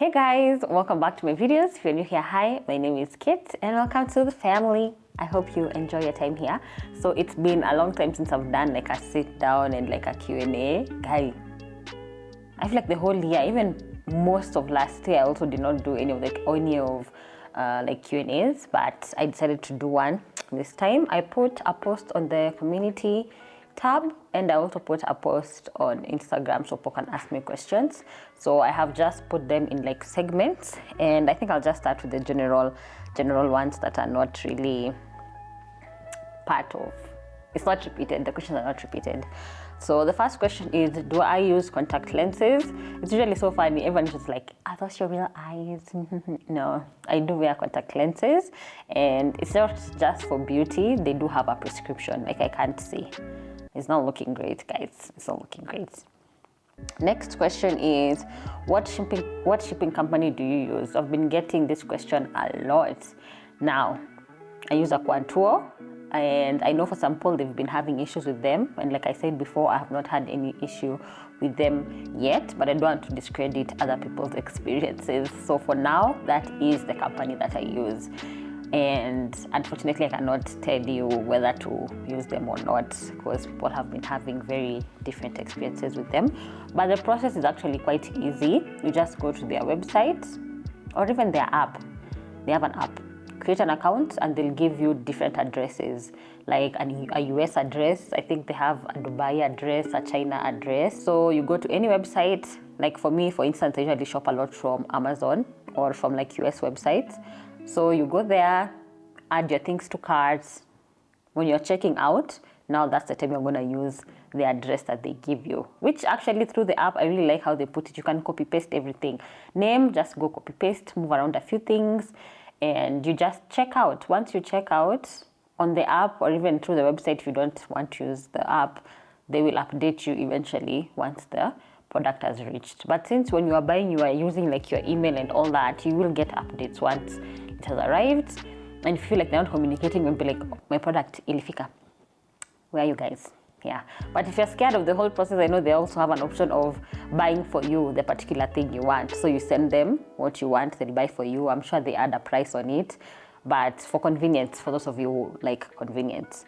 Hey guys, welcome back to my videos. If you're new here, hi, my name is Kit and welcome to the family. I hope you enjoy your time here. So it's been a long time since I've done like a sit down and like a Q&A. Guy, I feel like the whole year, even most of last year, I also did not do any of like Q&As, but I decided to do one this time. I put a post on the community tab and I also put a post on Instagram so people can ask me questions. So I have just put them in like segments, and I think I'll just start with the general ones that are not really part of, it's not repeated, the questions are not repeated. So the first question is, do I use contact lenses? It's usually so funny, everyone's just like, are those your real eyes? No, I do wear contact lenses, and it's not just for beauty, they do have a prescription, like I can't see. It's not looking great, guys. It's not looking great. Next question is, what shipping company do you use? I've been getting this question a lot. Now, I use a QnA, and I know for some people they've been having issues with them. And like I said before, I have not had any issue with them yet, but I don't want to discredit other people's experiences. So for now, that is the company that I use. And unfortunately, I cannot tell you whether to use them or not because people have been having very different experiences with them. But the process is actually quite easy. You just go to their website or even their app. They have an app. Create an account and they'll give you different addresses, like a US address. I think they have a Dubai address, a China address. So you go to any website. Like for me, for instance, I usually shop a lot from Amazon or from like US websites. So you go there, add your things to carts. When you're checking out, now that's the time you're going to use the address that they give you, which actually through the app, I really like how they put it. You can copy paste everything. Name, just go copy paste, move around a few things, and you just check out. Once you check out on the app or even through the website, if you don't want to use the app, they will update you eventually once the product has reached. But since when you are buying, you are using like your email and all that, you will get updates once it has arrived. And if you feel like they're not communicating, you'll be like, oh, my product ilifika, where are you guys? Yeah. But if you're scared of the whole process, I know they also have an option of buying for you the particular thing you want. So you send them what you want, they'll buy for you. I'm sure they add a price on it, but for convenience, for those of you who like convenience.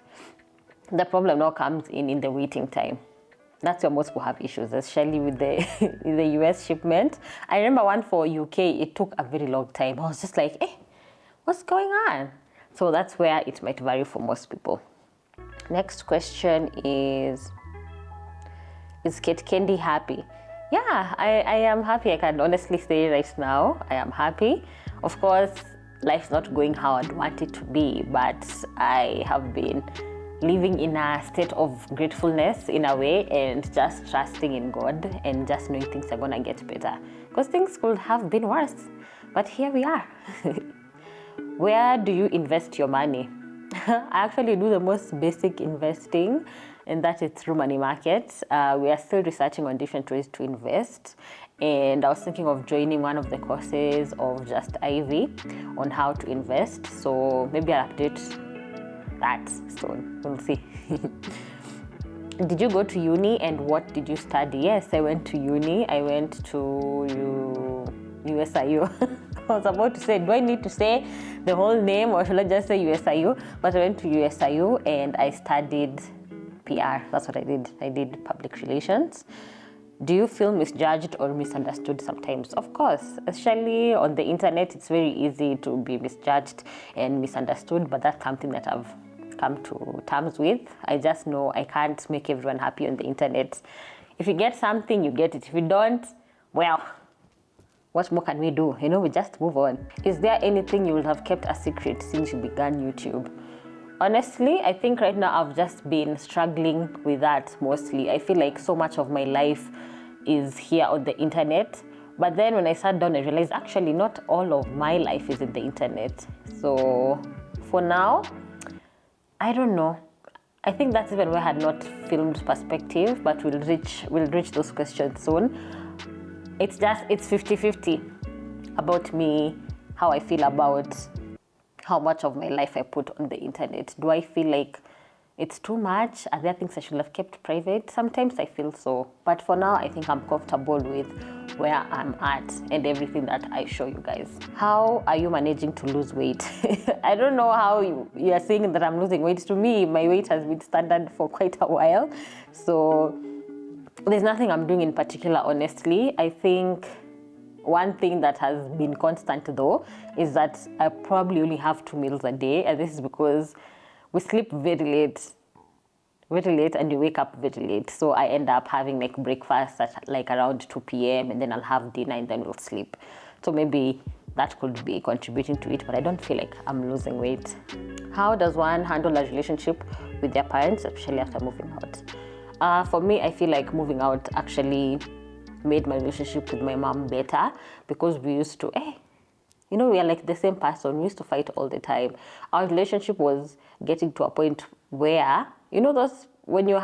The problem now comes in the waiting time. That's where most people have issues, especially with the with the US shipment. I remember one for UK, it took a very long time. I was just like, what's going on? So that's where it might vary for most people. Next question is Kendy happy? Yeah, I am happy. I can honestly say right now, I am happy. Of course, life's not going how I'd want it to be, but I have been living in a state of gratefulness in a way, and just trusting in God and just knowing things are gonna get better. Because things could have been worse, but here we are. Where do you invest your money? I actually do the most basic investing, and that is through money markets. We are still researching on different ways to invest, and I was thinking of joining one of the courses of Just Ivy on how to invest. So maybe I'll update that soon. We'll see. Did you go to uni and what did you study? Yes, I went to uni. I went to USIU. I was about to say, do I need to say the whole name or should I just say USIU? But I went to USIU and I studied PR. That's what I did. I did public relations. Do you feel misjudged or misunderstood sometimes? Of course, especially on the internet, it's very easy to be misjudged and misunderstood, but that's something that I've come to terms with. I just know I can't make everyone happy on the internet. If you get something, you get it. If you don't, well, what more can we do? We just move on. Is there anything you would have kept a secret since you began YouTube? Honestly, I think right now I've just been struggling with that mostly. I feel like so much of my life is here on the internet. But then when I sat down, I realized actually not all of my life is in the internet. So for now, I don't know. I think that's even where I had not filmed perspective, but we'll reach those questions soon. It's 50-50 about me, how I feel about how much of my life I put on the internet. Do I feel like it's too much? Are there things I should have kept private? Sometimes I feel so. But for now, I think I'm comfortable with where I'm at and everything that I show you guys. How are you managing to lose weight? I don't know how you are saying that I'm losing weight. To me, my weight has been standard for quite a while. So there's nothing I'm doing in particular, honestly. I think one thing that has been constant though is that I probably only have 2 meals a day, and this is because we sleep very late and you wake up very late. So I end up having like breakfast at like around 2 p.m. and then I'll have dinner and then we'll sleep. So maybe that could be contributing to it, but I don't feel like I'm losing weight. How does one handle a relationship with their parents, especially after moving out? For me, I feel like moving out actually made my relationship with my mom better, because we used to, we are like the same person. We used to fight all the time. Our relationship was getting to a point where, those when you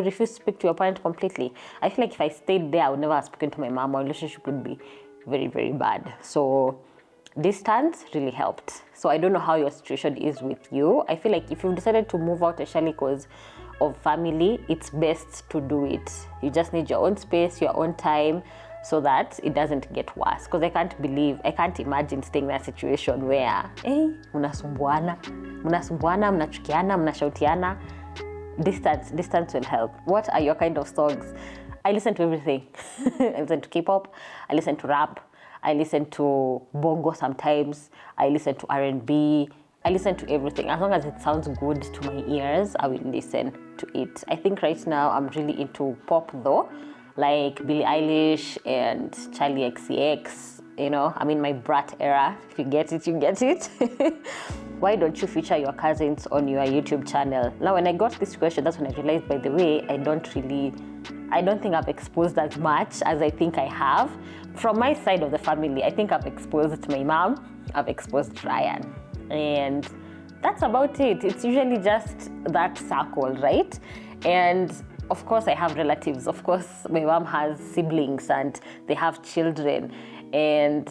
refuse to speak to your parent completely. I feel like if I stayed there, I would never have spoken to my mom. Our relationship would be very, very bad. So distance really helped. So I don't know how your situation is with you. I feel like if you've decided to move out, especially because of family, it's best to do it. You just need your own space, your own time, so that it doesn't get worse. Because I can't imagine staying in a situation where mnasumbuana, mnachukiana, mnashautiana. Distance will help. What are your kind of songs? I listen to everything. I listen to K-pop, I listen to rap, I listen to bongo sometimes, I listen to R&B, I listen to everything. As long as it sounds good to my ears, I will listen to it. I think right now I'm really into pop though, like Billie Eilish and Charlie XCX. I'm in my brat era. If you get it, you get it. Why don't you feature your cousins on your YouTube channel? Now, when I got this question, that's when I realized, by the way, I don't think I've exposed as much as I think I have. From my side of the family, I think I've exposed my mom, I've exposed Ryan. And that's about it. It's usually just that circle, right? And of course, I have relatives. Of course, my mom has siblings and they have children. And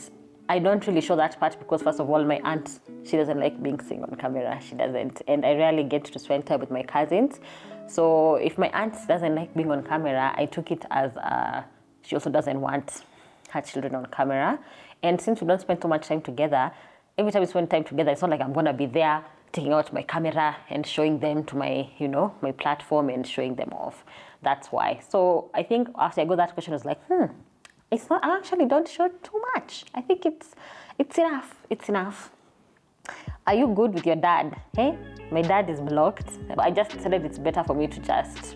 I don't really show that part because, first of all, my aunt, she doesn't like being seen on camera. She doesn't. And I rarely get to spend time with my cousins. So if my aunt doesn't like being on camera, I took it as she also doesn't want her children on camera. And since we don't spend too much time together, every time we spend time together, it's not like I'm going to be there taking out my camera and showing them to my, my platform and showing them off. That's why. So I think after I got that question, I was like, it's not, I actually don't show too much. I think it's enough. It's enough. Are you good with your dad? Hey, my dad is blocked. But I just decided it's better for me to just,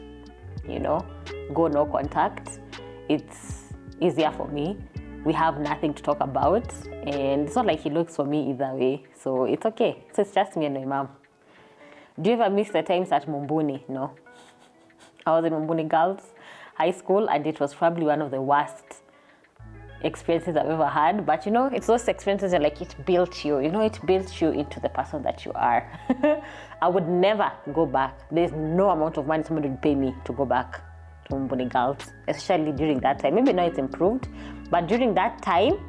go no contact. It's easier for me. We have nothing to talk about. And it's not like he looks for me either way. So it's okay. So it's just me and my mom. Do you ever miss the times at Mumbuni? No. I was in Mumbuni Girls High School, and it was probably one of the worst experiences I've ever had. But it's those experiences that it built you. It built you into the person that you are. I would never go back. There's no amount of money somebody would pay me to go back to Mumbuni Girls, especially during that time. Maybe now it's improved, but during that time,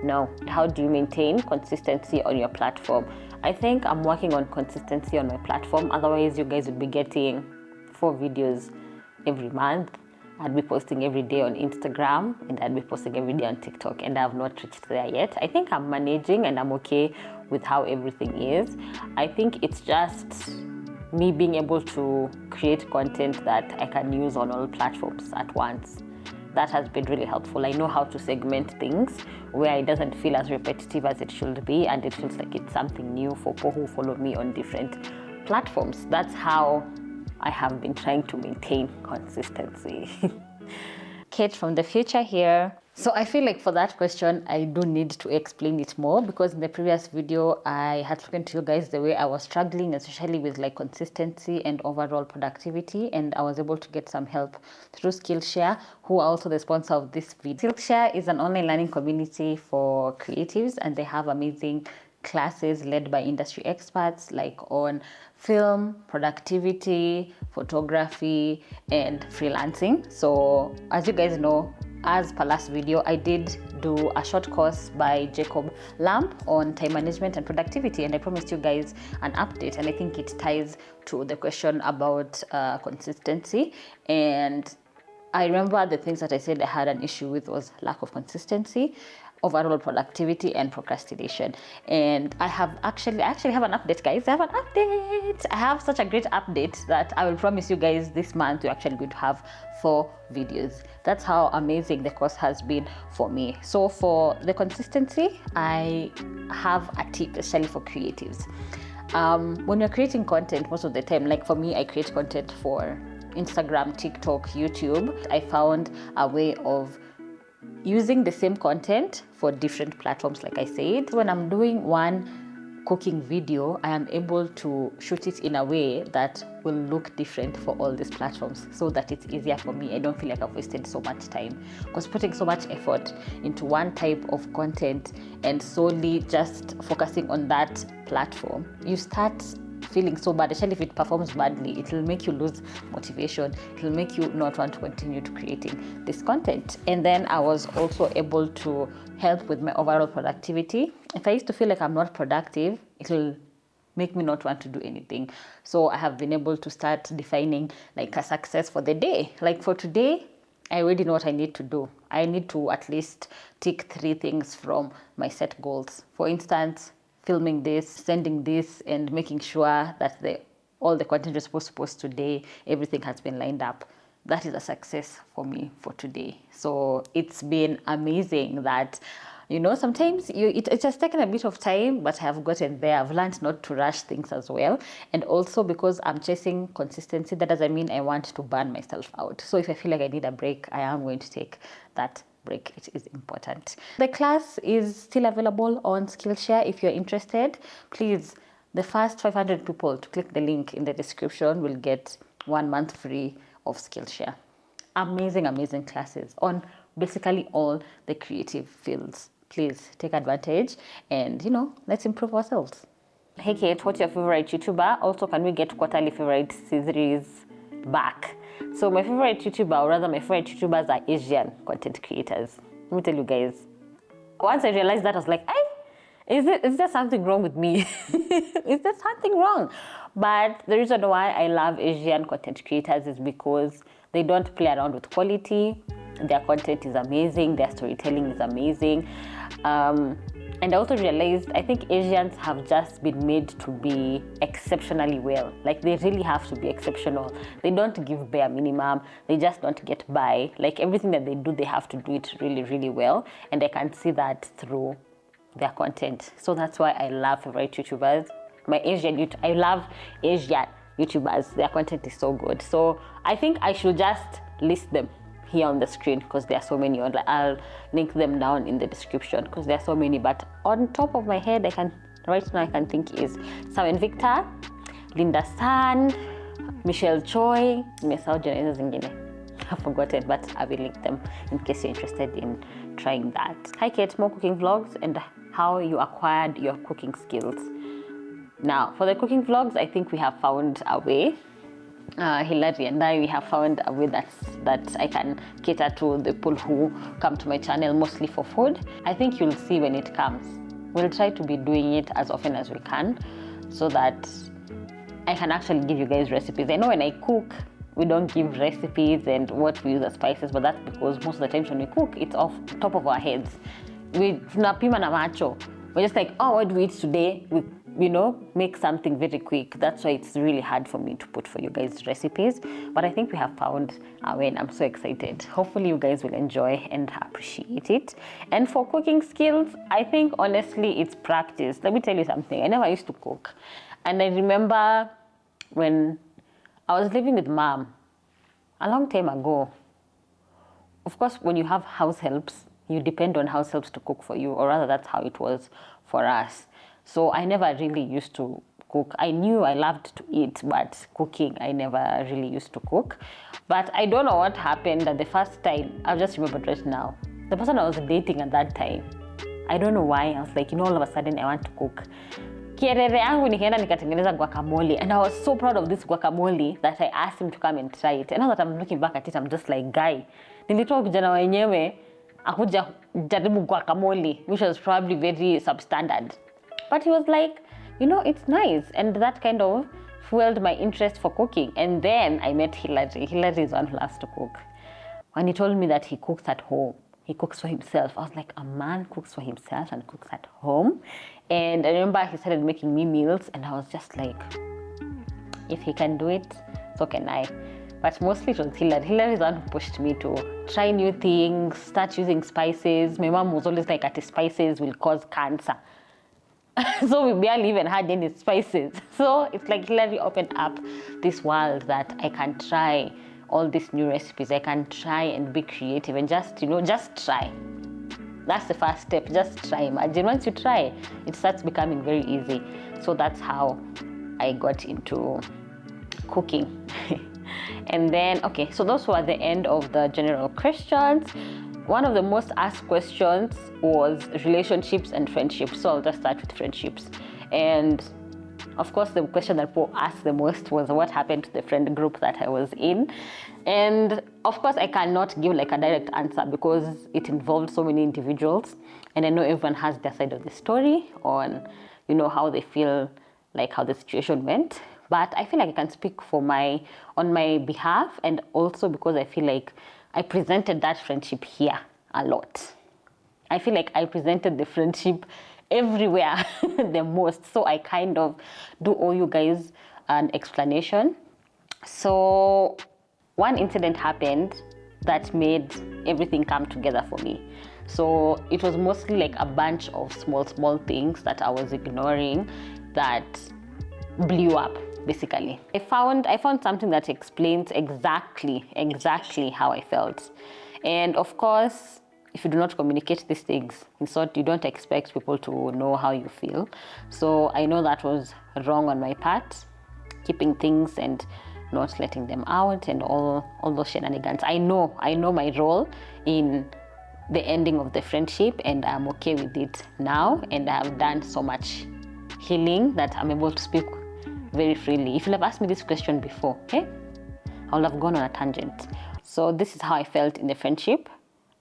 no. How do you maintain consistency on your platform? I think I'm working on consistency on my platform. Otherwise, you guys would be getting 4 videos every month. I'd be posting every day on Instagram, and I'd be posting every day on TikTok, and I have not reached there yet. I think I'm managing, and I'm okay with how everything is. I think it's just me being able to create content that I can use on all platforms at once. That has been really helpful. I know how to segment things where it doesn't feel as repetitive as it should be, and it feels like it's something new for people who follow me on different platforms. That's how I have been trying to maintain consistency. Kate from the future here. So I feel like for that question, I do need to explain it more, because in the previous video, I had spoken to you guys the way I was struggling, especially with consistency and overall productivity. And I was able to get some help through Skillshare, who are also the sponsor of this video. Skillshare is an online learning community for creatives, and they have amazing classes led by industry experts on film, productivity, photography, and freelancing. So as you guys know, as per last video, I did do a short course by Jacob Lamp on time management and productivity, and I promised you guys an update, and I think it ties to the question about consistency. And I remember the things that I said I had an issue with was lack of consistency, overall productivity, and procrastination. And I actually have an update, guys. I have an update. I have such a great update that I will promise you guys this month we're actually going to have 4 videos. That's how amazing the course has been for me. So for the consistency, I have a tip, especially for creatives. When you're creating content, most of the time, like for me, I create content for Instagram, TikTok, YouTube. I found a way of using the same content for different platforms, like I said. When I'm doing one cooking video, I am able to shoot it in a way that will look different for all these platforms so that it's easier for me. I don't feel like I've wasted so much time, because putting so much effort into one type of content and solely just focusing on that platform, you start feeling so bad. Especially if it performs badly, it will make you lose motivation. It will make you not want to continue to creating this content. And then I was also able to help with my overall productivity. If I used to feel like I'm not productive, it will make me not want to do anything. So I have been able to start defining like a success for the day. Like for today, I already know what I need to do. I need to at least tick 3 things from my set goals. For instance, filming this, sending this, and making sure that all the content you're supposed to post today, everything has been lined up. That is a success for me for today. So it's been amazing that, sometimes it has taken a bit of time, but I have gotten there. I've learned not to rush things as well. And also because I'm chasing consistency, that doesn't mean I want to burn myself out. So if I feel like I need a break, I am going to take that break. It is important. The class is still available on Skillshare. If you're interested, please, the first 500 people to click the link in the description will get 1 month free of Skillshare. Amazing classes on basically all the creative fields. Please take advantage and, let's improve ourselves. Hey Kate, what's your favorite YouTuber? Also, can we get quarterly favorite series back? So my favorite YouTuber, or rather my favorite YouTubers, are Asian content creators. Let me tell you guys. Once I realized that, I was like, is there something wrong with me? Is there something wrong? But the reason why I love Asian content creators is because they don't play around with quality. Their content is amazing. Their storytelling is amazing. And I also realized, I think Asians have just been made to be exceptionally well. Like, they really have to be exceptional. They don't give bare minimum. They just don't get by. Like, everything that they do, they have to do it really well. And I can see that through their content. So that's why I love favorite YouTubers. I love Asian YouTubers. Their content is so good. So I think I should just list them here on the screen, because there are so many. I'll link them down in the description because there are so many. But on top of my head, right now I can think is Sam and Victor, Linda San, Michelle Choi, I've forgotten, but I will link them in case you're interested in trying that. Hi Kate, more cooking vlogs and how you acquired your cooking skills. Now, for the cooking vlogs, I think we have found a way. Hilary and I, we have found a way that I can cater to the people who come to my channel mostly for food. I think you'll see when it comes. We'll try to be doing it as often as we can so that I can actually give you guys recipes. I know when I cook, we don't give recipes and what we use as spices, but that's because most of the times when we cook, it's off top of our heads. Tunapima na macho. We're just like, oh, what do we eat today? We make something very quick. That's why it's really hard for me to put for you guys recipes. But I think we have found a way and I'm so excited. Hopefully you guys will enjoy and appreciate it. And for cooking skills, I think honestly it's practice. Let me tell you something. I never used to cook. And I remember when I was living with mom a long time ago. Of course, when you have house helps, you depend on house helps to cook for you, or rather that's how it was for us. So I never really used to cook. I knew I loved to eat, but cooking, I never really used to cook. But I don't know what happened that the first time, I've just remembered right now, the person I was dating at that time, I don't know why, I was like, all of a sudden I want to cook. Kierere yangu nikaenda nikatengeneza guacamole, and I was so proud of this guacamole that I asked him to come and try it. And now that I'm looking back at it, I'm just like, guy, nilitoa kijana wenyewe akuja jaribu guacamole, which was probably very substandard. But he was like, it's nice. And that kind of fueled my interest for cooking. And then I met Hilary. Hilary is one who loves to cook. when he told me that he cooks at home, he cooks for himself. I was like, a man cooks for himself and cooks at home? And I remember he started making me meals, and I was just like, if he can do it, so can I. But mostly it was Hillary. Hillary is the one who pushed me to try new things, start using spices. My mom was always like, spices will cause cancer. So we barely even had any spices. So it's like Hillary opened up this world that I can try all these new recipes. I can try and be creative and just try. That's the first step. Just try. Imagine once you try, it starts becoming very easy. So that's how I got into cooking. And then, okay, so those were the end of the general questions. One of the most asked questions was relationships and friendships. So I'll just start with friendships. And of course, the question that people asked the most was what happened to the friend group that I was in. And of course, I cannot give like a direct answer because it involved so many individuals. And I know everyone has their side of the story on, how they feel, like how the situation went. But I feel like I can speak on my behalf, and also because I feel like I presented that friendship here a lot. I feel like I presented the friendship everywhere the most. So I kind of do owe you guys an explanation. So one incident happened that made everything come together for me. So it was mostly like a bunch of small things that I was ignoring that blew up. Basically, I found something that explains exactly how I felt. And of course, if you do not communicate these things, you don't expect people to know how you feel. So I know that was wrong on my part, keeping things and not letting them out and all those shenanigans. I know my role in the ending of the friendship, and I'm okay with it now. And I have done so much healing that I'm able to speak very freely. If you'd have asked me this question before, I would have gone on a tangent. So this is how I felt in the friendship.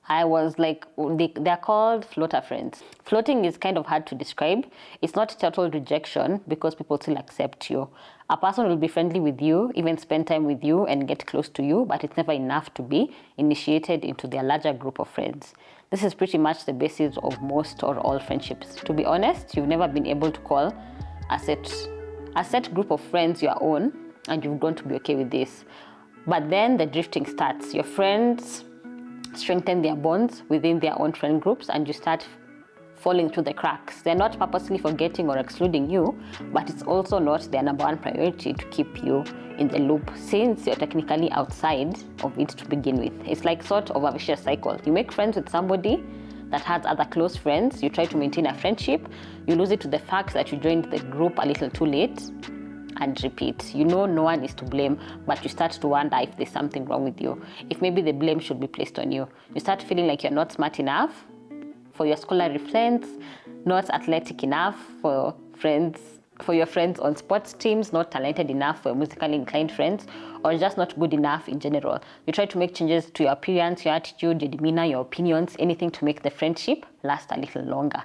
I was like, they're called floater friends. Floating is kind of hard to describe. It's not total rejection because people still accept you. A person will be friendly with you, even spend time with you and get close to you, but it's never enough to be initiated into their larger group of friends. This is pretty much the basis of most or all friendships. To be honest, you've never been able to call a set group of friends your own, and you're going to be okay with this. But then the drifting starts. Your friends strengthen their bonds within their own friend groups, and you start falling through the cracks. They're not purposely forgetting or excluding you, but it's also not their number one priority to keep you in the loop, since you're technically outside of it to begin with. It's like sort of a vicious cycle. You make friends with somebody that has other close friends, you try to maintain a friendship, you lose it to the fact that you joined the group a little too late, and repeat. No one is to blame, but you start to wonder if there's something wrong with you, if maybe the blame should be placed on you. You start feeling like you're not smart enough for your scholarly friends, not athletic enough for your friends on sports teams, not talented enough for your musically inclined friends, or just not good enough in general. You try to make changes to your appearance, your attitude, your demeanor, your opinions, anything to make the friendship last a little longer.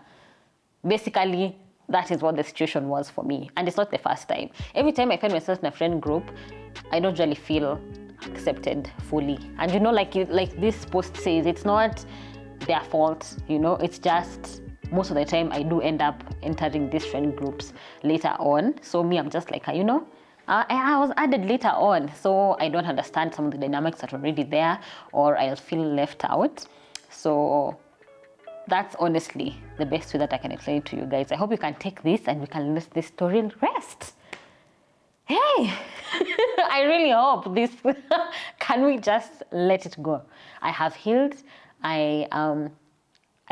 Basically, that is what the situation was for me. And it's not the first time. Every time I find myself in a friend group, I don't really feel accepted fully. And like this post says, it's not their fault, it's just most of the time I do end up entering these friend groups later on. So me, I'm just like, I was added later on, so I don't understand some of the dynamics that are already there, or I'll feel left out. So that's honestly the best way that I can explain it to you guys. I hope you can take this and we can let this story rest. Hey, I really hope this, can we just let it go? I have healed. I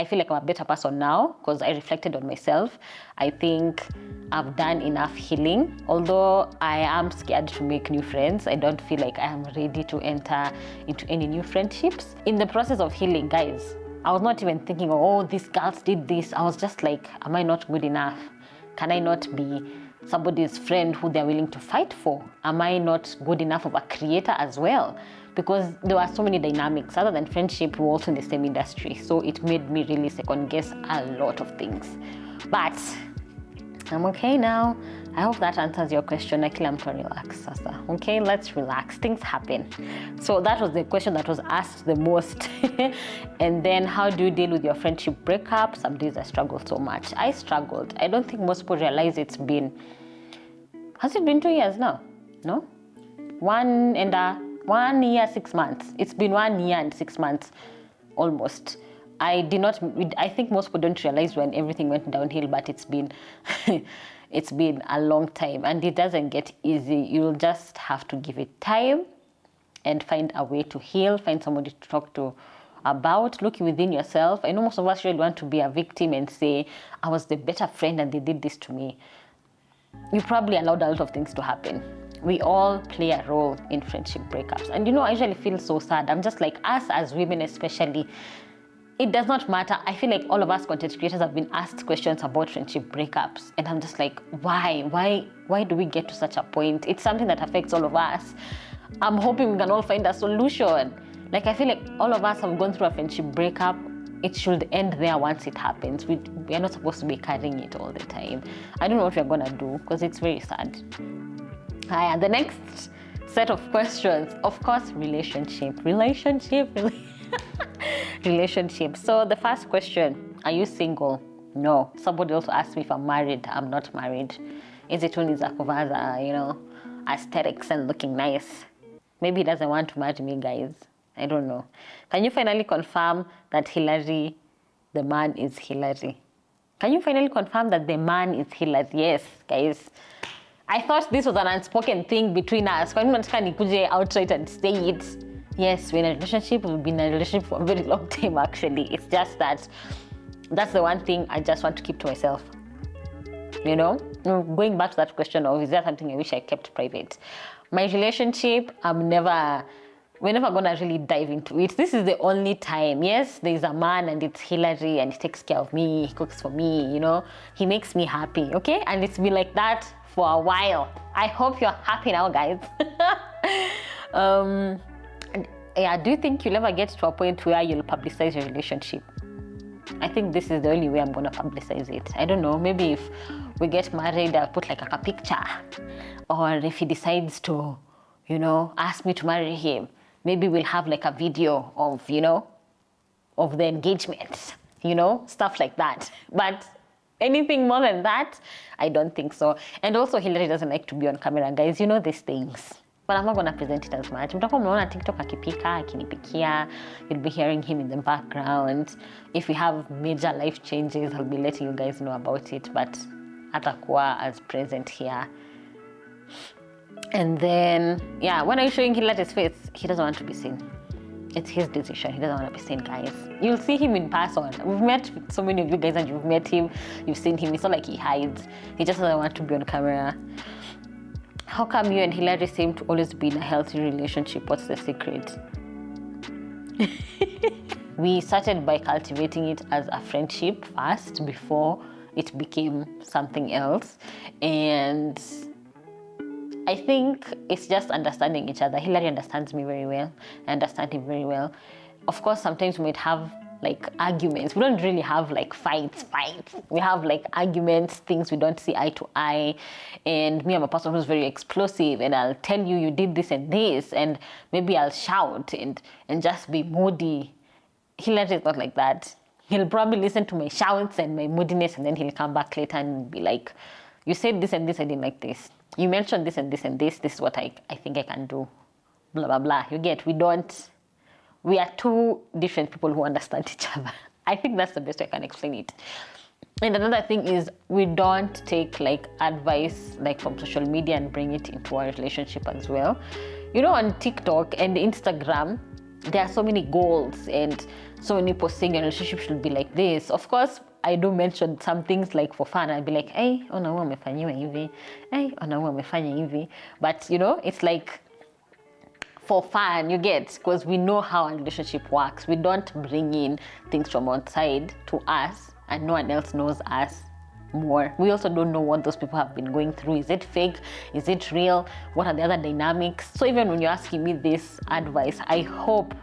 feel like I'm a better person now because I reflected on myself. I think I've done enough healing. Although I am scared to make new friends, I don't feel like I am ready to enter into any new friendships. In the process of healing, guys, I was not even thinking, oh, these girls did this. I was just like, am I not good enough? Can I not be somebody's friend who they're willing to fight for? Am I not good enough of a creator as well? Because there were so many dynamics. Other than friendship, we're also in the same industry. So it made me really second guess a lot of things. But I'm okay now. I hope that answers your question. I am to relax, Sasa. Okay, let's relax. Things happen. So that was the question that was asked the most. And then, how do you deal with your friendship breakup? Some days I struggled so much. I struggled. I don't think most people realize it's been. Has it been 2 years now? No? 1 year, 6 months. It's been 1 year and 6 months, almost. I think most people don't realize when everything went downhill, but it's been it's been a long time, and it doesn't get easy. You'll just have to give it time and find a way to heal, find somebody to talk to about, look within yourself. I know most of us really want to be a victim and say, I was the better friend and they did this to me. You probably allowed a lot of things to happen. We all play a role in friendship breakups. And I usually feel so sad. I'm just like, us as women especially, it does not matter. I feel like all of us content creators have been asked questions about friendship breakups. And I'm just like, why do we get to such a point? It's something that affects all of us. I'm hoping we can all find a solution. Like, I feel like all of us have gone through a friendship breakup. It should end there once it happens. We are not supposed to be carrying it all the time. I don't know what we're going to do because it's very sad. And the next set of questions, of course, relationship. So the first question, are you single? No. Somebody also asked me if I'm married. I'm not married. Is it only Zakovaza, aesthetics and looking nice? Maybe he doesn't want to marry me, guys. I don't know. Can you finally confirm that Hillary, the man, is Hillary? Can you finally confirm that the man is Hillary? Yes, guys. I thought this was an unspoken thing between us. When you can nikuje outright and say it. Yes, we're in a relationship. We've been in a relationship for a very long time, actually. It's just that that's the one thing I just want to keep to myself. Going back to that question of, is there something I wish I kept private? My relationship, we're never going to really dive into it. This is the only time. Yes, there's a man and it's Hillary and he takes care of me, he cooks for me, he makes me happy, okay? And it's been like that for a while. I hope you're happy now, guys. Do you think you'll ever get to a point where you'll publicize your relationship? I think this is the only way I'm going to publicize it. I don't know, maybe if we get married, I'll put like a picture. Or if he decides to, ask me to marry him, maybe we'll have like a video of, of the engagement, stuff like that. But anything more than that, I don't think so. And also, Hillary doesn't like to be on camera, guys. You know these things. But I'm not going to present it as much. Mtakuwa mnaona TikTok akipika, akinipikia. You'll be hearing him in the background. If we have major life changes, I'll be letting you guys know about it. But atakuwa as present here. And then, when I'm showing Hillary's face, he doesn't want to be seen. It's his decision. He doesn't want to be seen, guys. You'll see him in person. We've met with so many of you guys and you've met him. You've seen him. It's not like he hides. He just doesn't want to be on camera. How come you and Hillary seem to always be in a healthy relationship? What's the secret? We started by cultivating it as a friendship first before it became something else. And I think it's just understanding each other. Hillary understands me very well. I understand him very well. Of course, sometimes we might have like arguments. We don't really have like fights. We have like arguments, things we don't see eye to eye. And me, I'm a person who's very explosive, and I'll tell you, you did this and this, and maybe I'll shout and just be moody. Hillary is not like that. He'll probably listen to my shouts and my moodiness, and then he'll come back later and be like, you said this and this, I didn't like this. You mentioned this and this and this is what I think I can do. Blah, blah, blah. You get, we are two different people who understand each other. I think that's the best way I can explain it. And another thing is, we don't take like advice like from social media and bring it into our relationship as well. On TikTok and Instagram, there are so many goals and so many people saying a relationship should be like this. Of course, I do mention some things like for fun. I'd be like, hey, ona huwa amefanyiwa hivi. Hey, ona huwa amefanya hivi. But, it's like for fun, you get, because we know how a relationship works. We don't bring in things from outside to us and no one else knows us more. We also don't know what those people have been going through. Is it fake? Is it real? What are the other dynamics? So even when you're asking me this advice, I hope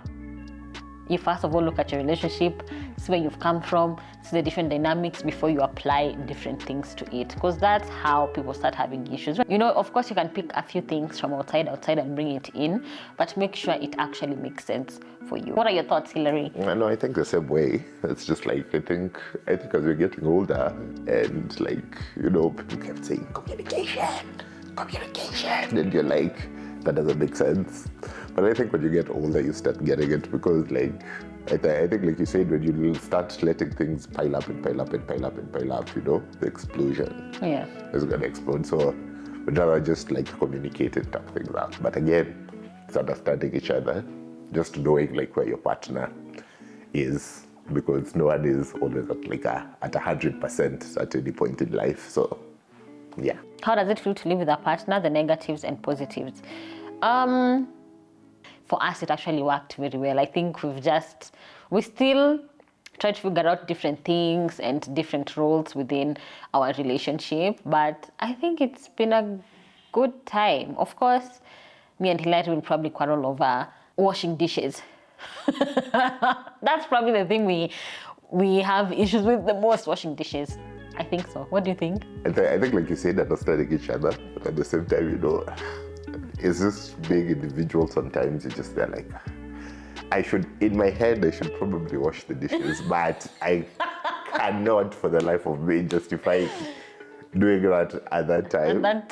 you first of all look at your relationship, see where you've come from, see the different dynamics before you apply different things to it, because that's how people start having issues. You know, of course you can pick a few things from outside and bring it in, but make sure it actually makes sense for you. What are your thoughts, Hilary? No, I think the same way. It's just like, I think as we're getting older, and like, you know, people kept saying communication, and you're like, that doesn't make sense. But I think when you get older, you start getting it, because like, I think like you said, when you start letting things pile up, you know, the explosion is going to explode. So we'd rather just like communicate and talk things out. But again, it's understanding each other, just knowing like where your partner is, because no one is always at like at 100% at any point in life. So yeah. How does it feel to live with a partner? The negatives and positives. For us, it actually worked very well. I think we still try to figure out different things and different roles within our relationship, but I think it's been a good time. Of course, me and Hilary will probably quarrel over washing dishes. That's probably the thing we have issues with the most, washing dishes. I think so. What do you think? I think like you said, understanding each other, but at the same time, you know, it's just being individual. Sometimes you're just there like, in my head, I should probably wash the dishes, but I cannot for the life of me justify doing that at that time. But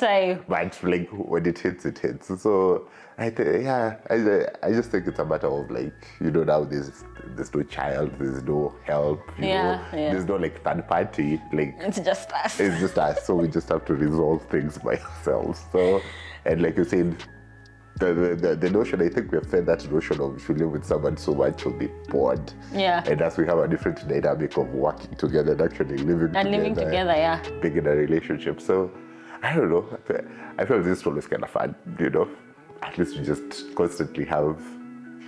like when it hits, it hits. So I just think it's a matter of like, you know, now there's no child, there's no help, you know, there's no like third party. Like it's just us. It's just us. So we just have to resolve things by ourselves. So, and like you said, the notion, I think we have fed that notion of if you live with someone so much, you'll be bored. Yeah. And as we have a different dynamic of working together and actually living together, being in a relationship. So I don't know. I feel this is always kind of fun, you know. At least we just constantly have.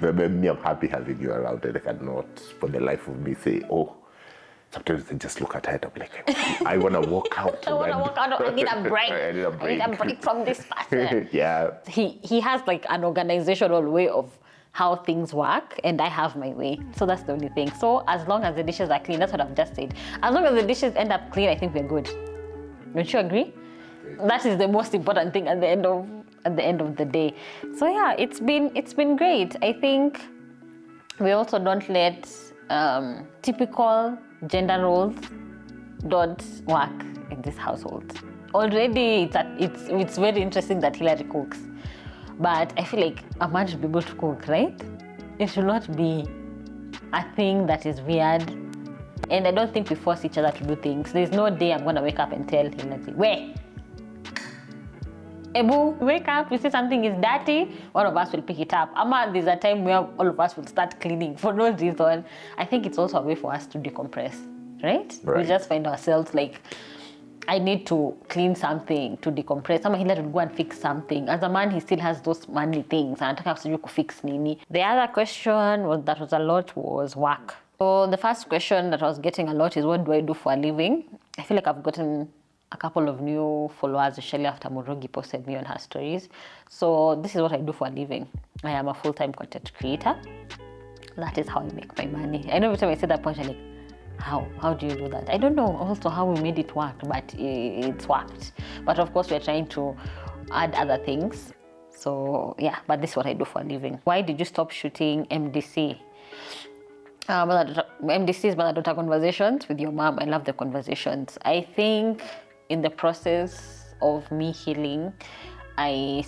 Me, I'm happy having you around, and I cannot, for the life of me, say, oh. Sometimes I just look at her and I'm like, I want to walk out. I need a break. I need a break from this person. Yeah. He has like an organizational way of how things work, and I have my way. So that's the only thing. So as long as the dishes are clean, that's what I've just said. As long as the dishes end up clean, I think we're good. Don't you agree? That is the most important thing at the end of the day. So yeah, it's been great. I think we also don't let typical gender roles don't work in this household. Already it's very interesting that Hilary cooks, but I feel like a man should be able to cook, right? It should not be a thing that is weird. And I don't think we force each other to do things. There's no day I'm gonna wake up and tell Hilary, where? Ebu, wake up, we see something is dirty, one of us will pick it up. Ama, there's a time where all of us will start cleaning for no reason. I think it's also a way for us to decompress, right? We just find ourselves like, I need to clean something to decompress. Ama Hilary will go and fix something. As a man, he still has those manly things. Anataka kusiju kufix nini. The other question that was a lot was work. So the first question that I was getting a lot is, what do I do for a living? I feel like I've gotten a couple of new followers, especially after Murugi posted me on her stories. So this is what I do for a living. I am a full-time content creator. That is how I make my money. I know every time I say that point, I'm like, how do you do that? I don't know also how we made it work, but it's worked. But of course, we're trying to add other things. So yeah, but this is what I do for a living. Why did you stop shooting MDC? MDC is Mother Daughter Conversations with your mom. I love the conversations. I think in the process of me healing, I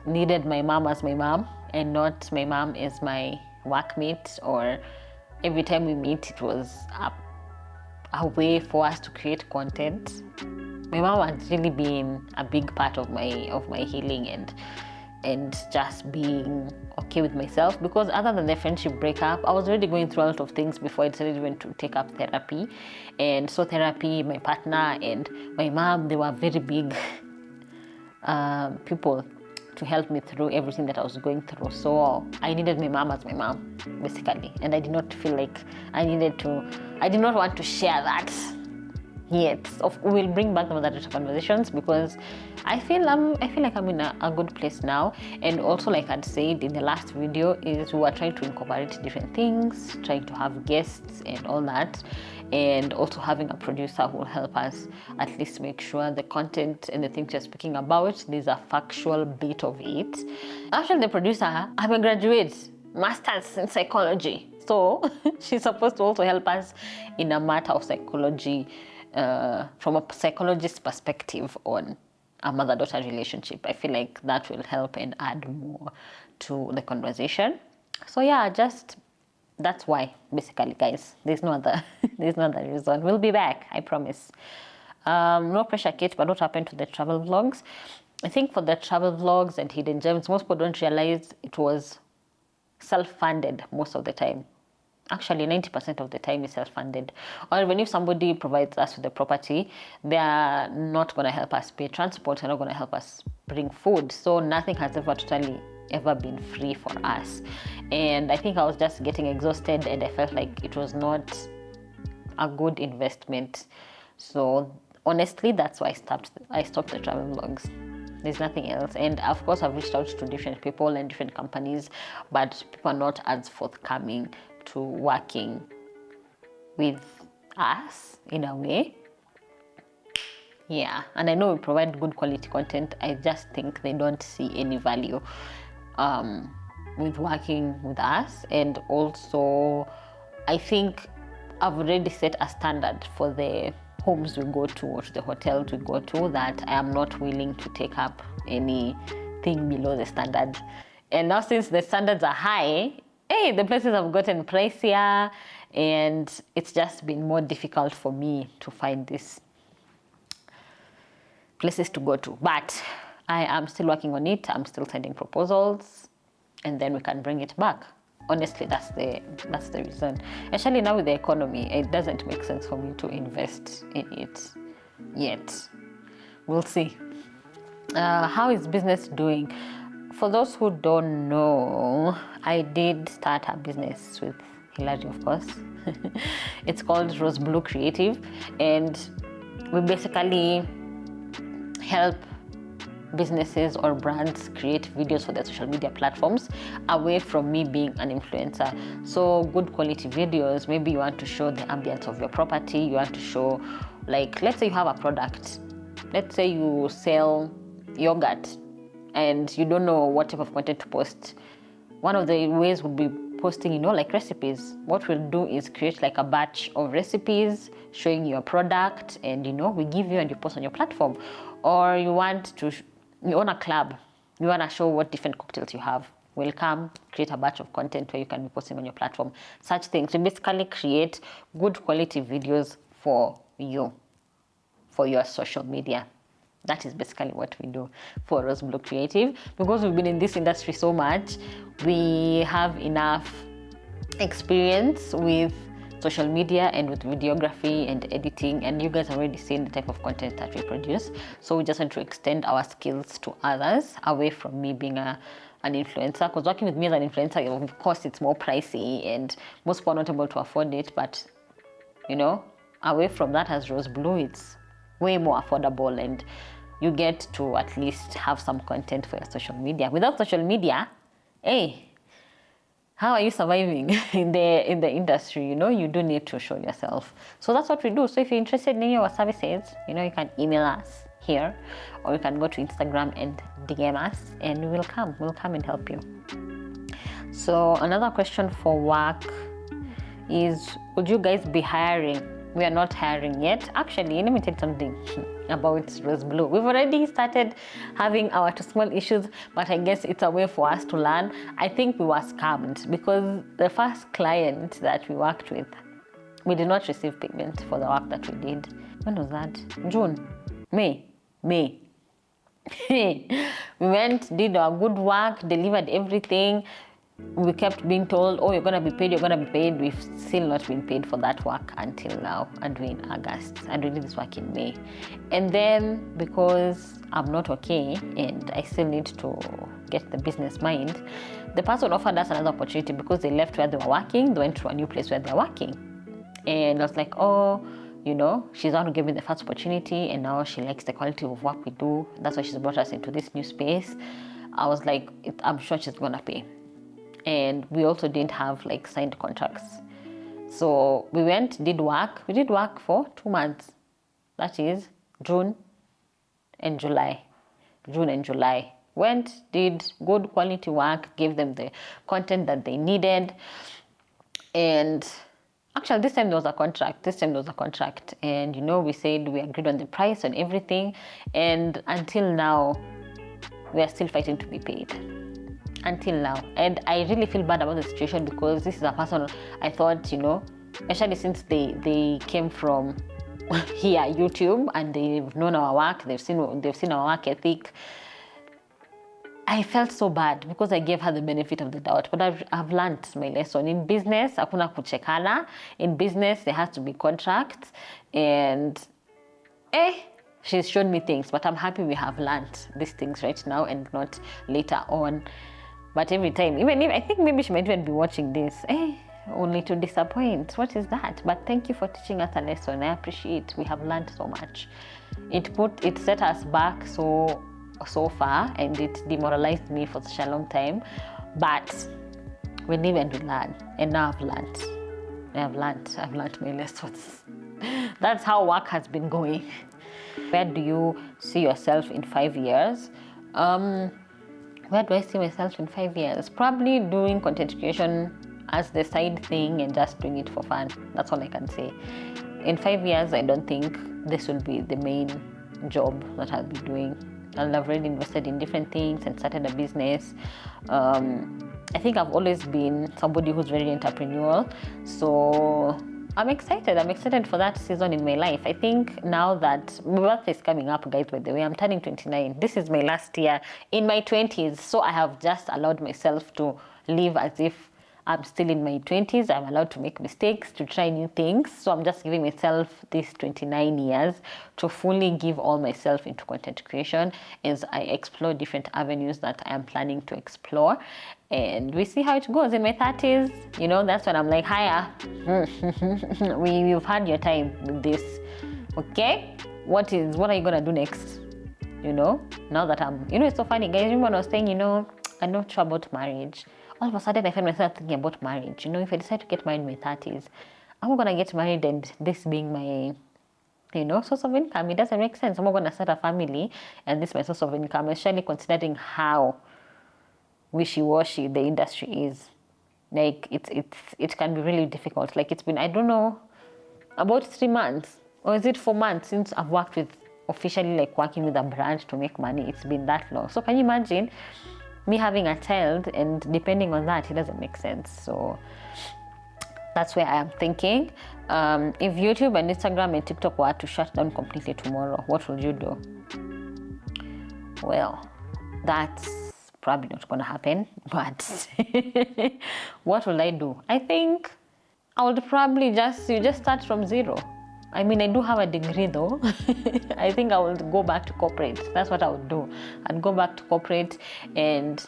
needed my mom as my mom and not my mom as my workmate, or every time we meet, it was a way for us to create content. My mom has really been a big part of my healing and just being okay with myself, because other than the friendship breakup, I was already going through a lot of things before I decided even to take up therapy. And so therapy, my partner and my mom, they were very big people to help me through everything that I was going through. So I needed my mom as my mom, basically. And I did not feel like I did not want to share that yet. We'll bring back the mother-daughter conversations because I feel like I'm in a good place now. And also, like I'd said in the last video, is we are trying to incorporate different things, trying to have guests and all that, and also having a producer who will help us at least make sure the content and the things you're speaking about, there's a factual bit of it. Actually, the producer, I'm a graduate, master's in psychology, so she's supposed to also help us in a matter of psychology, from a psychologist's perspective on a mother-daughter relationship. I feel like that will help and add more to the conversation. So yeah, that's why, basically, guys. There's no other reason. We'll be back, I promise. No pressure, Kate, but what happened to the travel vlogs? I think for the travel vlogs and hidden gems, most people don't realize it was self-funded most of the time. Actually, 90% of the time is self-funded. Or even if somebody provides us with the property, they are not going to help us pay transport, they're not going to help us bring food. So nothing has ever been free for us. And I think I was just getting exhausted and I felt like it was not a good investment. So honestly, that's why I stopped the travel vlogs. There's nothing else. And of course, I've reached out to different people and different companies, but people are not as forthcoming to working with us in a way. Yeah, and I know we provide good quality content. I just think they don't see any value with working with us. And also, I think I've already set a standard for the homes we go to or to the hotels we go to, that I am not willing to take up anything below the standard. And now since the standards are high, the places have gotten pricier, and it's just been more difficult for me to find these places to go to. But I am still working on it. I'm still sending proposals, and then we can bring it back. Honestly, that's the reason. Especially now with the economy, it doesn't make sense for me to invest in it yet. We'll see. How is business doing? For those who don't know, I did start a business with Hilary, of course. It's called Rose Blue Creative, and we basically help businesses or brands create videos for their social media platforms away from me being an influencer. So good quality videos. Maybe you want to show the ambience of your property. You want to show, like, let's say you have a product. Let's say you sell yogurt and you don't know what type of content to post. One of the ways would be posting, like recipes. What we'll do is create like a batch of recipes showing your product, and we give you and you post on your platform. Or you own a club, you want to show what different cocktails you have. We'll come create a batch of content where you can be posting on your platform. Such things. We basically create good quality videos for you, for your social media. That is basically what we do for Rose Blue Creative. Because we've been in this industry so much, we have enough experience with social media and with videography and editing, and you guys have already seen the type of content that we produce. So we just want to extend our skills to others away from me being an influencer, because working with me as an influencer, of course, it's more pricey and most people are not able to afford it. But away from that, as Rose Blue, it's way more affordable, and you get to at least have some content for your social media. Without social media, how are you surviving in the industry? You do need to show yourself. So that's what we do. So if you're interested in any of our services, you can email us here, or you can go to Instagram and DM us, and we'll come and help you. So another question for work is, would you guys be hiring? We are not hiring yet. Actually, let me tell you something about Rose Blue. We've already started having our small issues, but I guess it's a way for us to learn. I think we were scammed because the first client that we worked with, we did not receive payment for the work that we did. When was that? June? May. We went, did our good work, delivered everything. We kept being told, you're going to be paid. We've still not been paid for that work until now, and we're in August, and we did this work in May. And then, because I'm not okay and I still need to get the business mind, the person offered us another opportunity because they left where they were working, they went to a new place where they're working. And I was like, you know, she's the one who gave me the first opportunity, and now she likes the quality of work we do. That's why she's brought us into this new space. I was like, I'm sure she's gonna pay. And we also didn't have like signed contracts. So we went, did work. We did work for 2 months. That is June and July. June and July. Went, did good quality work, gave them the content that they needed. And actually, this time there was a contract. And, you know, we said we agreed on the price and everything. And until now, we are still fighting to be paid. Until now. And I really feel bad about the situation, because this is a person I thought, you know, especially since they came from here, YouTube, and they've known our work, they've seen our work ethic. I felt so bad because I gave her the benefit of the doubt, but I've learned my lesson. In business, hakuna kuchekana. In business, there has to be contracts, and she's shown me things, but I'm happy we have learned these things right now and not later on. But every time, even if I think maybe she might even be watching this, only to disappoint. What is that? But thank you for teaching us a lesson. I appreciate. We have learned so much. It set us back so far, and it demoralized me for such a long time. But we live and we learn, and now I've learned my lessons. That's how work has been going. Where do you see yourself in 5 years? Where do I see myself in 5 years? Probably doing content creation as the side thing and just doing it for fun. That's all I can say. In 5 years, I don't think this will be the main job that I'll be doing. I've already invested in different things and started a business. I think I've always been somebody who's very entrepreneurial. So I'm excited for that season in my life. I think now that my birthday is coming up, guys, by the way, I'm turning 29. This is my last year in my 20s. So I have just allowed myself to live as if I'm still in my 20s. I'm allowed to make mistakes, to try new things. So I'm just giving myself these 29 years to fully give all myself into content creation as I explore different avenues that I am planning to explore. And we see how it goes. In my 30s, you know, that's when I'm like, hiya, we've had your time with this. Okay? What are you going to do next? You know, now that it's so funny, guys. Remember when I was saying, I'm not sure about marriage. All of a sudden, I find myself thinking about marriage. If I decide to get married in my 30s, I'm not going to get married and this being my, source of income. It doesn't make sense. I'm not going to start a family and this is my source of income, especially considering how wishy-washy the industry is. Like, it can be really difficult. Like, it's been, I don't know, about 3 months, or is it 4 months since I've worked with, officially like working with a brand to make money. It's been that long. So can you imagine me having a child and depending on that? It doesn't make sense. So that's where I am thinking. If YouTube and Instagram and TikTok were to shut down completely tomorrow, what would you do? Well, that's probably not going to happen, but what will I do? I think I would probably just start from zero. I mean, I do have a degree though. I think I will go back to corporate. That's what I would do. I'd go back to corporate and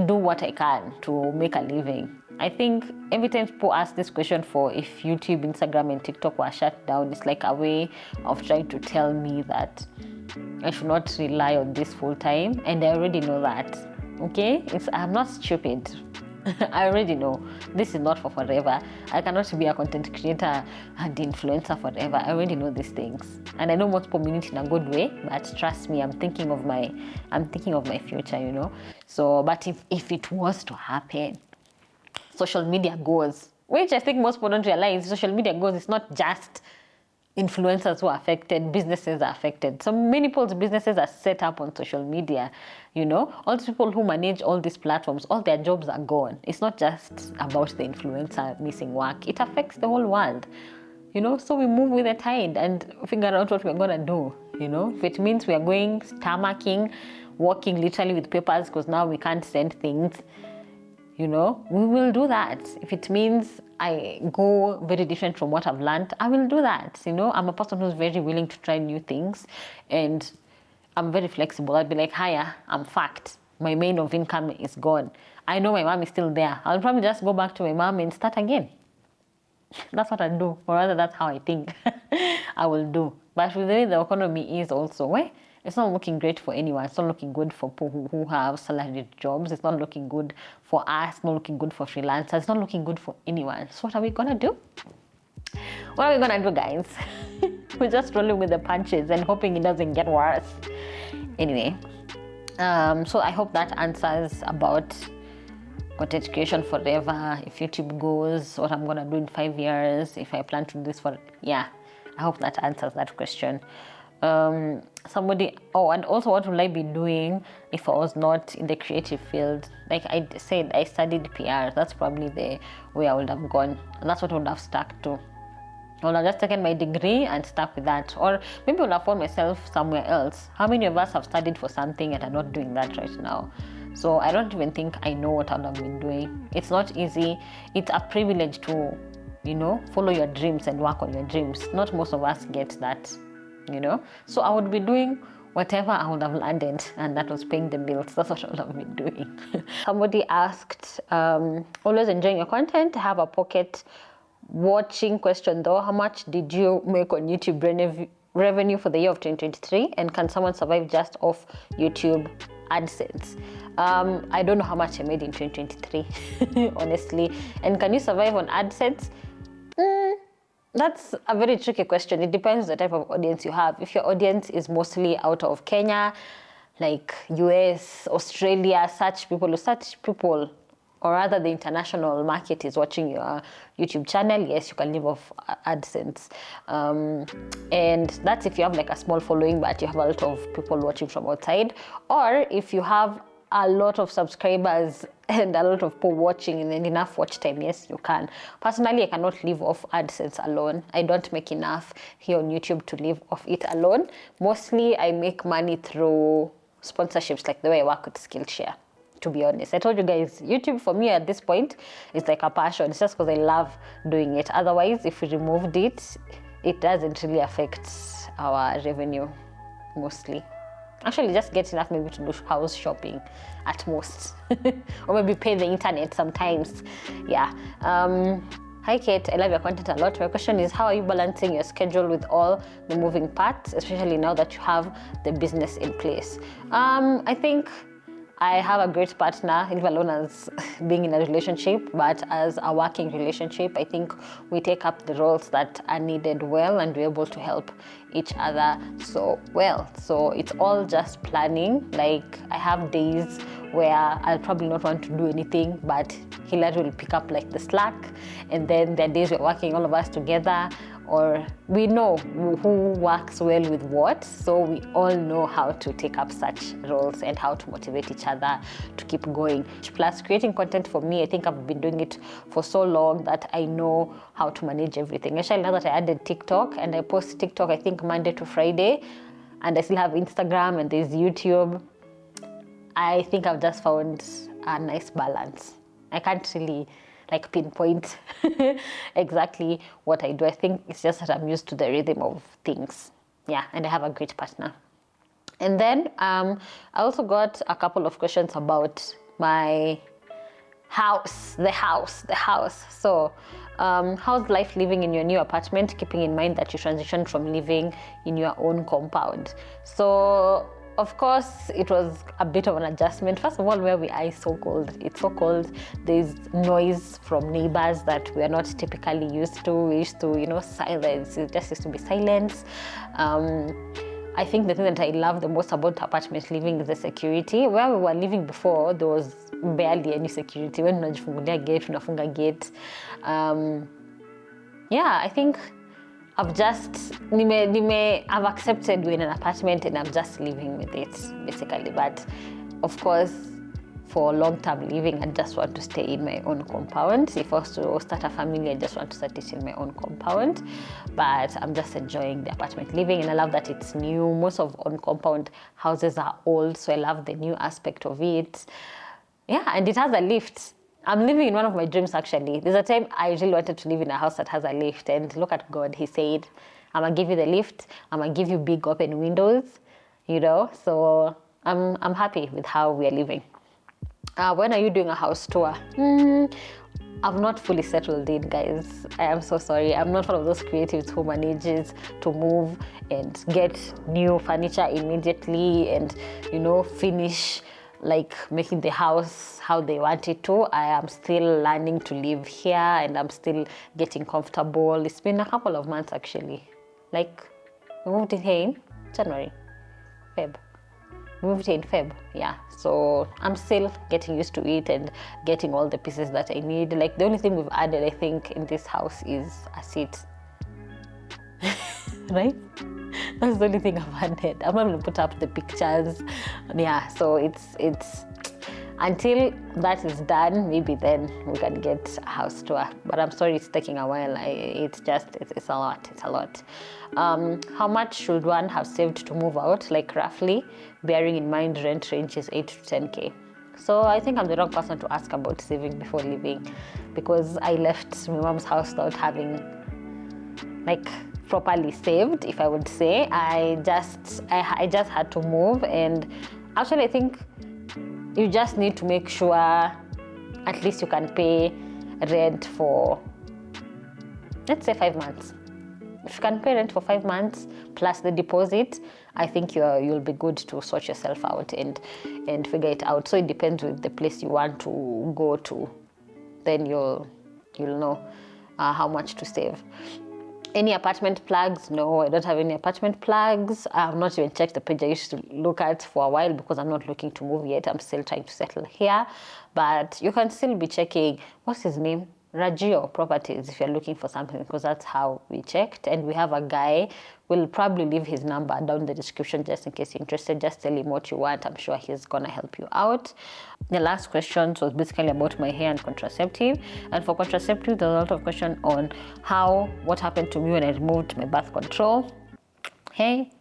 do what I can to make a living. I think every time people ask this question for if YouTube, Instagram, and TikTok were shut down, it's like a way of trying to tell me that I should not rely on this full time. And I already know that. Okay? I'm not stupid. I already know this is not for forever. I cannot be a content creator and influencer forever. I already know these things, and I know most people mean it in a good way. But trust me, I'm thinking of my future. So, but if it was to happen, social media goes, which I think most people don't realize. Social media goes. It's not just influencers who are affected, businesses are affected. So many people's businesses are set up on social media. All the people who manage all these platforms, all their jobs are gone. It's not just about the influencer missing work. It affects the whole world. So we move with the tide and figure out what we're going to do. If it means we are going stomaching, walking literally with papers because now we can't send things, we will do that. If it means I go very different from what I've learned, I will do that. I'm a person who's very willing to try new things, and I'm very flexible. I'd be like, hiya, I'm fucked. My main of income is gone. I know my mom is still there. I'll probably just go back to my mom and start again. That's what I do, or rather that's how I think I will do. But with the way the economy is also, it's not looking great for anyone. It's not looking good for people who have salaried jobs. It's not looking good for us. It's not looking good for freelancers. It's not looking good for anyone. So what are we gonna do? What are we gonna do, guys? We're just rolling with the punches and hoping it doesn't get worse. Anyway, so I hope that answers about content creation forever, if YouTube goes, what I'm gonna do in 5 years, if I plan to do this for, I hope that answers that question. Somebody, and also what will I be doing if I was not in the creative field? Like I said, I studied PR. That's probably the way I would have gone, and that's what I would have stuck to. I would have just taken my degree and stuck with that, or maybe I would have found myself somewhere else. How many of us have studied for something and are not doing that right now? So I don't even think I know what I would have been doing. It's not easy. It's a privilege to, follow your dreams and work on your dreams. Not most of us get that, So I would be doing whatever I would have landed, and that was paying the bills. That's what I would have been doing. Somebody asked, always enjoying your content, have a pocket watching question though. How much did you make on YouTube revenue for the year of 2023? And can someone survive just off YouTube AdSense? I don't know how much I made in 2023, honestly. And can you survive on AdSense? That's a very tricky question. It depends on the type of audience you have. If your audience is mostly out of Kenya, like US, Australia, such people, or rather the international market is watching your YouTube channel, yes, you can live off AdSense. And that's if you have like a small following, but you have a lot of people watching from outside. Or if you have a lot of subscribers and a lot of people watching and enough watch time, yes, you can. Personally, I cannot live off AdSense alone. I don't make enough here on YouTube to live off it alone. Mostly, I make money through sponsorships, like the way I work with Skillshare. To be honest, I told you guys, YouTube for me at this point is like a passion. It's just because I love doing it. Otherwise, if we removed it, it doesn't really affect our revenue mostly. Actually, just get enough maybe to do house shopping at most, or maybe pay the internet sometimes. Hi Kate, I love your content a lot. My question is, how are you balancing your schedule with all the moving parts, especially now that you have the business in place? I think I have a great partner, even alone as being in a relationship, but as a working relationship, I think we take up the roles that are needed well, and we're able to help each other so well. So it's all just planning. Like I have days where I'll probably not want to do anything, but Hilary will pick up like the slack, and then there are days we're working all of us together, or we know who works well with what, so we all know how to take up such roles and how to motivate each other to keep going. Plus, creating content for me, I think I've been doing it for so long that I know how to manage everything. Actually, now that I added TikTok, and I post TikTok, I think Monday to Friday, and I still have Instagram and there's YouTube, I think I've just found a nice balance. I can't really pinpoint exactly what I do. I think it's just that I'm used to the rhythm of things. And I have a great partner. And then I also got a couple of questions about my house, the house. So how's life living in your new apartment, keeping in mind that you transitioned from living in your own compound? So of course, it was a bit of an adjustment. First of all, where we are is so cold. It's so cold. There's noise from neighbors that we are not typically used to. We used to, silence. It just used to be silence. I think the thing that I love the most about apartment living is the security. Where we were living before, there was barely any security. When unajifungulia gate, unafunga gate. I think I've accepted we're in an apartment and I'm just living with it, basically. But of course, for long-term living, I just want to stay in my own compound. If I was to start a family, I just want to start it in my own compound. But I'm just enjoying the apartment living, and I love that it's new. Most of on-compound houses are old, so I love the new aspect of it. And it has a lift. I'm living in one of my dreams, actually. There's a time I really wanted to live in a house that has a lift, and look at God. He said, I'm going to give you the lift. I'm going to give you big open windows, So I'm happy with how we are living. When are you doing a house tour? I'm not fully settled in, guys. I am so sorry. I'm not one of those creatives who manages to move and get new furniture immediately and, you know, finish like making the house how they want it to. I am still learning to live here and I'm still getting comfortable. It's been a couple of months actually. Like, we moved in here in January, Feb. Moved in Feb, yeah. So I'm still getting used to it and getting all the pieces that I need. Like, the only thing we've added, I think, in this house is a seat. Right? That's the only thing I've added. I'm not going to put up the pictures. Yeah, so it's until that is done, maybe then we can get a house tour. But I'm sorry it's taking a while. It's a lot. It's a lot. How much should one have saved to move out? Like, roughly, bearing in mind rent range is 8 to 10K. So I think I'm the wrong person to ask about saving before leaving, because I left my mom's house without having like properly saved, if I would say. I just had to move, and actually I think you just need to make sure at least you can pay rent for, let's say, 5 months. If you can pay rent for 5 months plus the deposit, I think you'll be good to sort yourself out and figure it out. So it depends with the place you want to go to. Then you'll know how much to save. Any apartment plugs? No, I don't have any apartment plugs. I've not even checked the page I used to look at for a while because I'm not looking to move yet. I'm still trying to settle here. But you can still be checking, what's his name? Ragio Properties, if you're looking for something, because that's how we checked. And we have a guy, we'll probably leave his number down in the description just in case you're interested. Just tell him what you want. I'm sure he's gonna help you out. The last question was basically about my hair and contraceptive. And for contraceptive, there's a lot of question on what happened to me when I removed my birth control. Hey,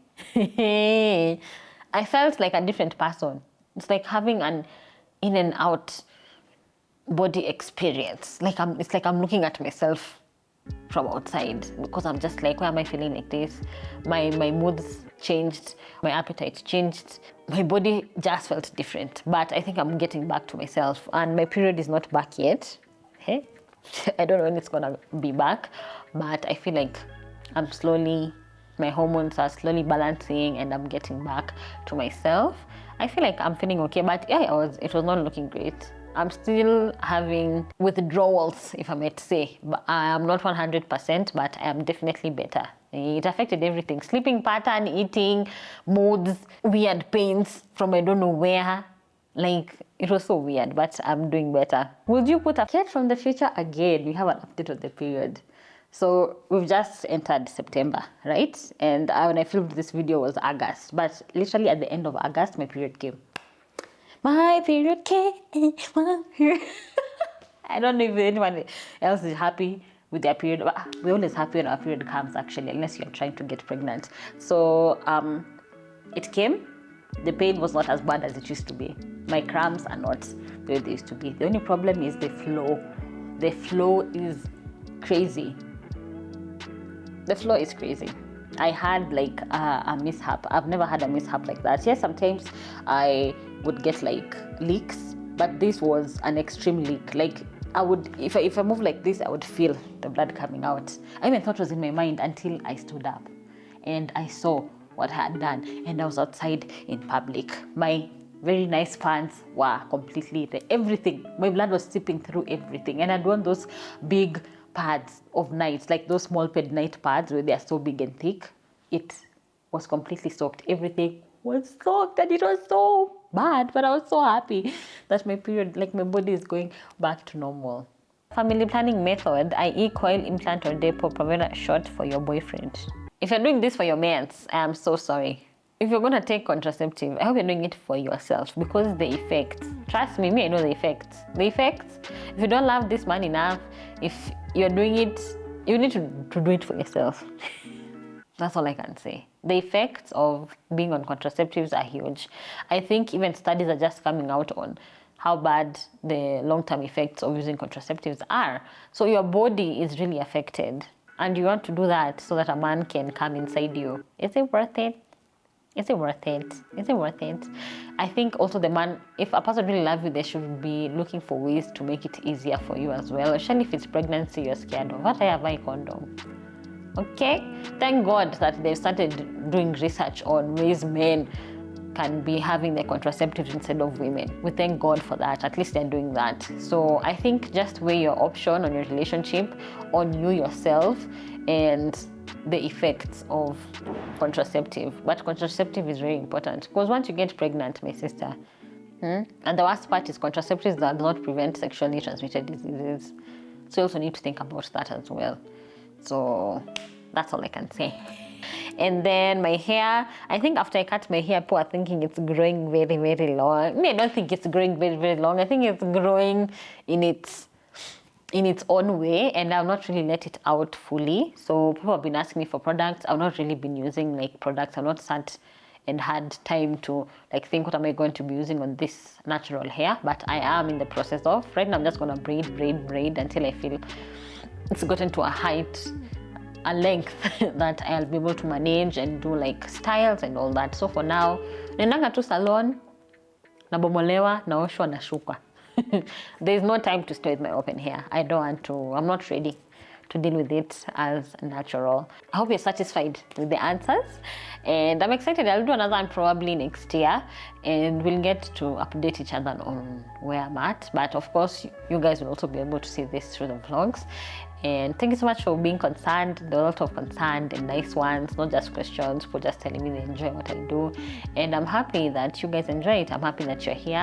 I felt like a different person. It's like having an in and out body experience. It's like I'm looking at myself from outside, because I'm just like, why am I feeling like this? My moods changed, my appetite changed, my body just felt different. But I think I'm getting back to myself, and my period is not back yet. Hey, I don't know when it's gonna be back, but I feel like my hormones are slowly balancing and I'm getting back to myself. I feel like I'm feeling okay, but yeah, it was not looking great. I'm still having withdrawals, if I might say. But I am not 100%, but I am definitely better. It affected everything. Sleeping pattern, eating, moods, weird pains from I don't know where. Like, it was so weird, but I'm doing better. Would you put a kid from the future again? We have an update of the period. So we've just entered September, right? And when I filmed this video was August. But literally at the end of August, my period came. My period came. I don't know if anyone else is happy with their period. We're always happy when our period comes, actually, unless you're trying to get pregnant. So it came. The pain was not as bad as it used to be. My cramps are not the way they used to be. The only problem is the flow. The flow is crazy. The flow is crazy. I had like a mishap. I've never had a mishap like that. Yes, sometimes I would get like leaks, but this was an extreme leak. Like, I would, if I move like this, I would feel the blood coming out. I even thought it was in my mind until I stood up and I saw what I had done, and I was outside in public. My very nice pants were completely everything. My blood was seeping through everything, and I'd worn those big pads of nights, like those small paid night pads where they are so big and thick. It was completely soaked. Everything was soaked, and it was so bad, but I was so happy that my period, like my body is going back to normal. Family planning method, i.e. coil, implant, or Depo Provera shot for your boyfriend. If you're doing this for your mates, I am so sorry. If you're going to take contraceptive, I hope you're doing it for yourself, because the effects, trust me, I know the effects. The effects, if you don't love this man enough, if you're doing it, you need to do it for yourself. That's all I can say. The effects of being on contraceptives are huge. I think even studies are just coming out on how bad the long-term effects of using contraceptives are. So your body is really affected, and you want to do that so that a man can come inside you. Is it worth it? Is it worth it? Is it worth it? I think also the man, if a person really loves you, they should be looking for ways to make it easier for you as well. Especially if it's pregnancy you're scared of. What I have my condom. Okay? Thank God that they've started doing research on ways men can be having the contraceptives instead of women. We thank God for that. At least they're doing that. So I think just weigh your option on your relationship, on you yourself, and the effects of contraceptive. But contraceptive is very important because once you get pregnant, my sister, and the worst part is contraceptives that do not prevent sexually transmitted diseases. So you also need to think about that as well. So that's all I can say. And then my hair, I think after I cut my hair, people are thinking it's growing very, very long. I don't think it's growing very, very long. I think it's growing in its own way, and I've not really let it out fully. So people have been asking me for products. I've not really been using like products. I've not sat and had time to like think what am I going to be using on this natural hair, but I am in the process of. Right now I'm just gonna braid until I feel it's gotten to a length that I'll be able to manage and do like styles and all that. So for now, naendanga tu salon, nabomolewa, naoshwa, nashukwa. There's no time to stay with my open hair. I don't want to, I'm not ready to deal with it as natural. I hope you're satisfied with the answers, and I'm excited. I'll do another one probably next year, and we'll get to update each other on where I'm at. But of course, you guys will also be able to see this through the vlogs. And thank you so much for being concerned. There are a lot of concerned and nice ones, not just questions, for just telling me they enjoy what I do. And I'm happy that you guys enjoy it. I'm happy that you're here.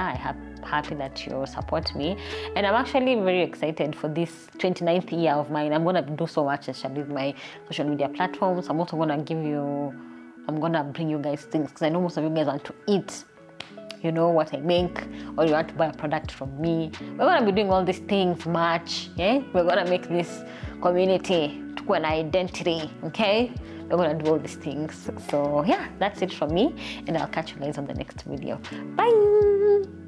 Happy that you support me. And I'm actually very excited for this 29th year of mine. I'm going to do so much, especially with my social media platforms. I'm also going to bring you guys things, because I know most of you guys want to eat, you know, what I make, or you want to buy a product from me. We're going to be doing all these things much. Yeah? We're going to make this community to an identity, okay? We're going to do all these things. So yeah, that's it from me, and I'll catch you guys on the next video. Bye!